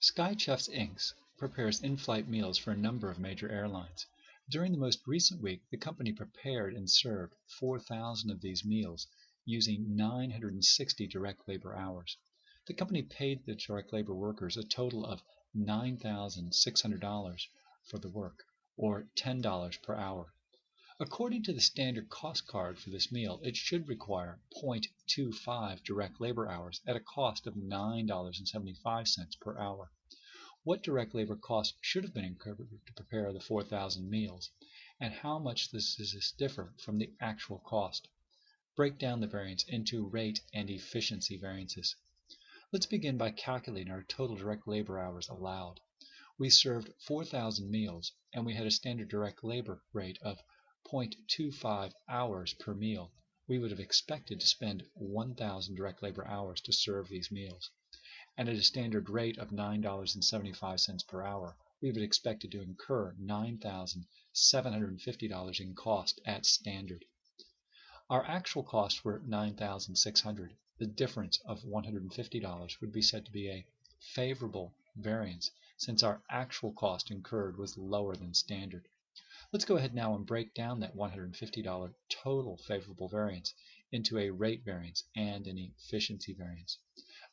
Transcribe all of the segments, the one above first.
Skychefs Inc. prepares in-flight meals for a number of major airlines. During the most recent week, the company prepared and served 4,000 of these meals using 960 direct labor hours. The company paid the direct labor workers a total of $9,600 for the work, or $10 per hour. According to the standard cost card for this meal, it should require 0.25 direct labor hours at a cost of $9.75 per hour. What direct labor cost should have been incurred to prepare the 4,000 meals, and how much does this differ from the actual cost? Break down the variance into rate and efficiency variances. Let's begin by calculating our total direct labor hours allowed. We served 4,000 meals, and we had a standard direct labor rate of 0.25 hours per meal. We would have expected to spend 1,000 direct labor hours to serve these meals. And at a standard rate of $9.75 per hour, we would expected to incur $9,750 in cost at standard. Our actual costs were $9,600. The difference of $150 would be said to be a favorable variance, since our actual cost incurred was lower than standard. Let's go ahead now and break down that $150 total favorable variance into a rate variance and an efficiency variance.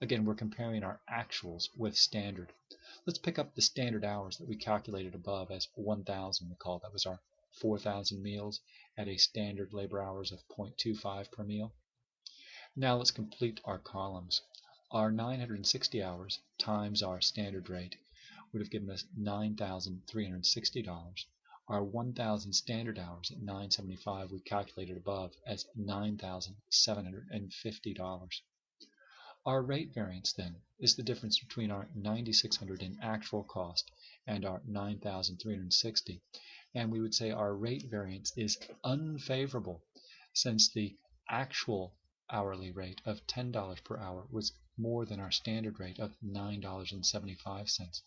Again, we're comparing our actuals with standard. Let's pick up the standard hours that we calculated above as 1,000. Recall that was our 4,000 meals at a standard labor hours of 0.25 per meal. Now let's complete our columns. Our 960 hours times our standard rate would have given us $9,360. Our 1,000 standard hours at $975 we calculated above as $9,750. Our rate variance, then, is the difference between our $9,600 in actual cost and our $9,360, and we would say our rate variance is unfavorable since the actual hourly rate of $10 per hour was more than our standard rate of $9.75.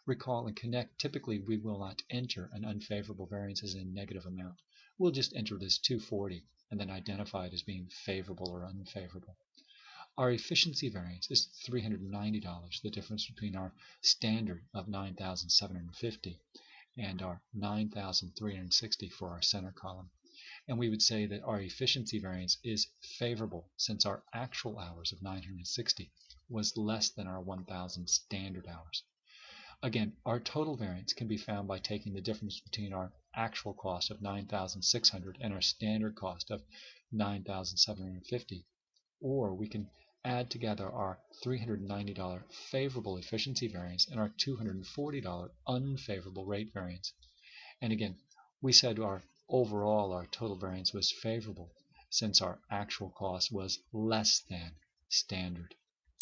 Recall and connect, typically we will not enter an unfavorable variance as a negative amount. We'll just enter it as 240 and then identify it as being favorable or unfavorable. Our efficiency variance is $390, the difference between our standard of $9,750 and our $9,360 for our center column. And we would say that our efficiency variance is favorable since our actual hours of 960 was less than our 1,000 standard hours. Again, our total variance can be found by taking the difference between our actual cost of $9,600 and our standard cost of $9,750, or we can add together our $390 favorable efficiency variance and our $240 unfavorable rate variance. And again, we said our total variance was favorable since our actual cost was less than standard.